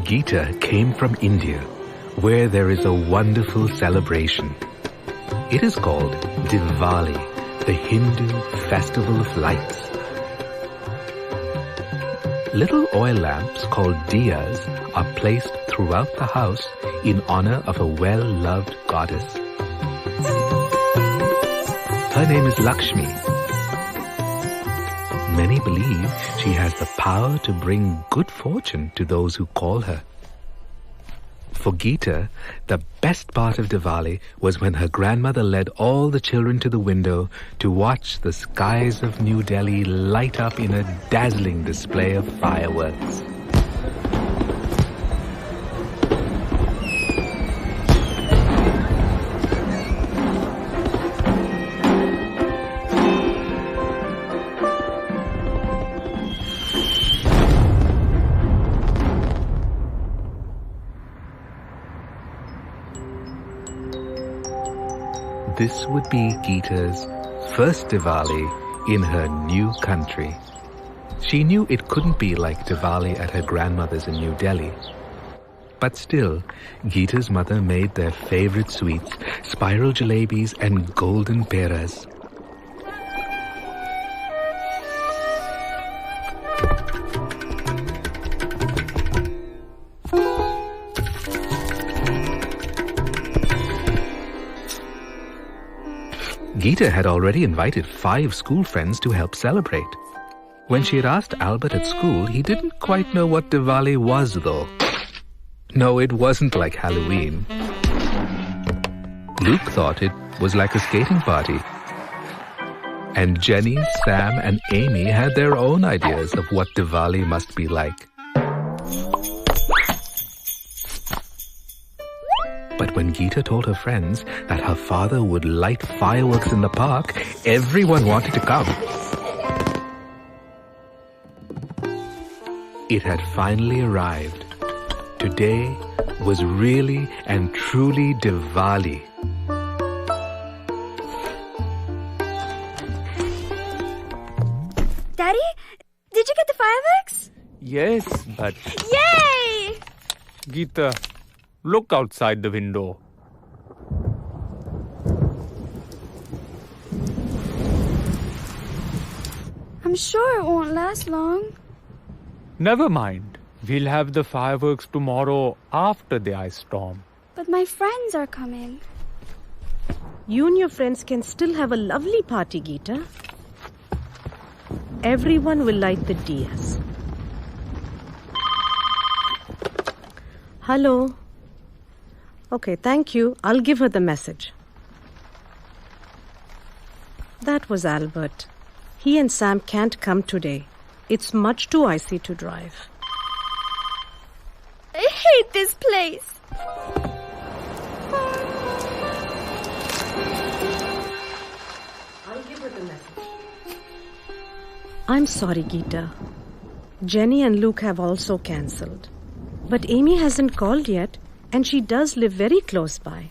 Geeta came from India, where there is a wonderful celebration. It is called Diwali, the Hindu festival of lights. Little oil lamps called diyas are placed throughout the house in honor of a well-loved goddess. Her name is Lakshmi. Many believe she has the power to bring good fortune to those who call her. For Geeta, the best part of Diwali was when her grandmother led all the children to the window to watch the skies of New Delhi light up in a dazzling display of fireworks. This would be Geeta's first Diwali in her new country. She knew it couldn't be like Diwali at her grandmother's in New Delhi. But still, Geeta's mother made their favorite sweets, spiral jalebis and golden peras. Geeta had already invited 5 school friends to help celebrate. When she had asked Albert at school, he didn't quite know what Diwali was, though. No, it wasn't like Halloween. Luke thought it was like a skating party. And Jenny, Sam, and Amy had their own ideas of what Diwali must be like. But when Geeta told her friends that her father would light fireworks in the park, everyone wanted to come. It had finally arrived. Today was really and truly Diwali. Daddy, did you get the fireworks? Yes, but... Yay! Geeta, look outside the window. I'm sure it won't last long. Never mind. We'll have the fireworks tomorrow after the ice storm. But my friends are coming. You and your friends can still have a lovely party, Geeta. Everyone will light the diyas. Hello. Okay, thank you. I'll give her the message. That was Albert. He and Sam can't come today. It's much too icy to drive. I hate this place. I'll give her the message. I'm sorry, Geeta. Jenny and Luke have also cancelled. But Amy hasn't called yet, and she does live very close by.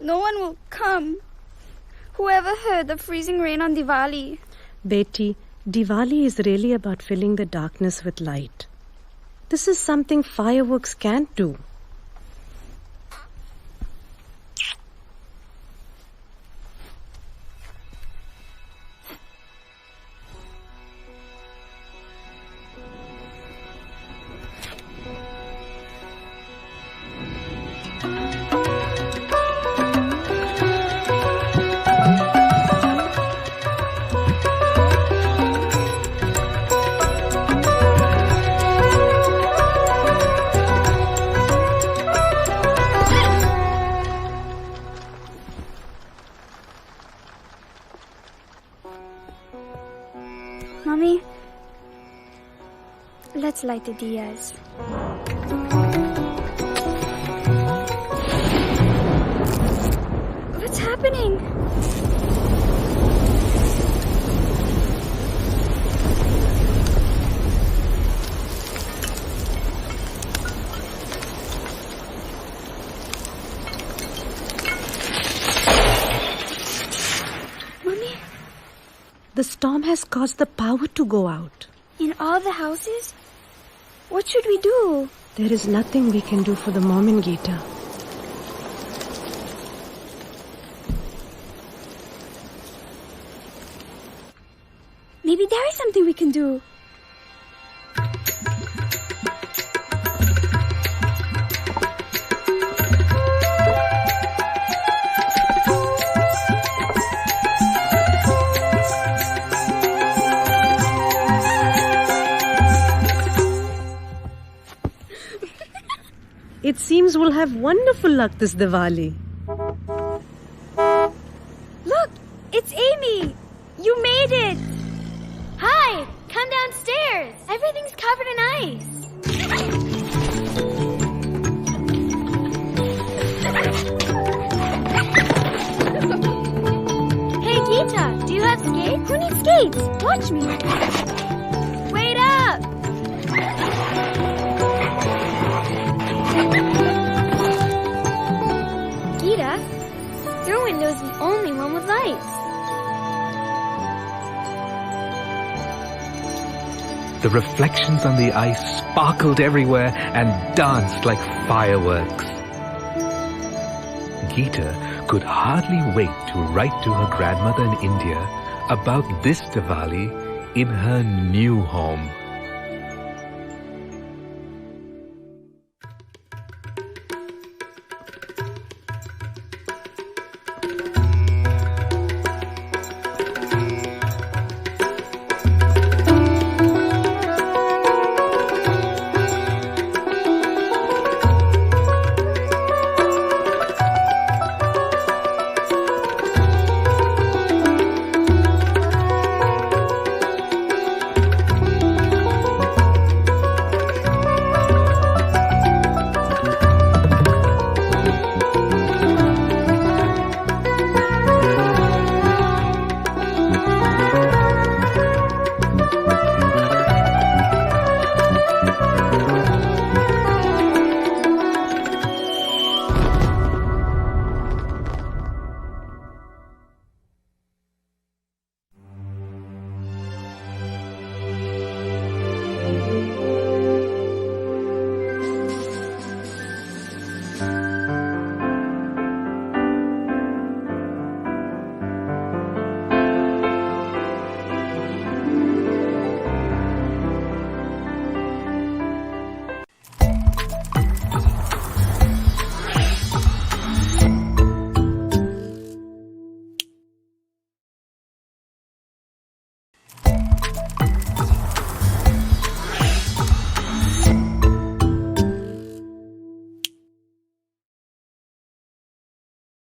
No one will come. Whoever heard of freezing rain on Diwali? Beti, Diwali is really about filling the darkness with light. This is something fireworks can't do. Mommy, let's light the diyas. What's happening? Mommy? The storm has caused the power to go out. In all the houses? What should we do? There is nothing we can do for the Mormon, Gita. Maybe there is something we can do. It seems we'll have wonderful luck this Diwali. Look, it's Amy. You made it. Hi, come downstairs. Everything's covered in ice. Hey, Geeta, do you have skates? Who needs skates? Watch me. Wait up! Geeta, your window's the only one with lights. The reflections on the ice sparkled everywhere and danced like fireworks. Geeta could hardly wait to write to her grandmother in India about this Diwali in her new home.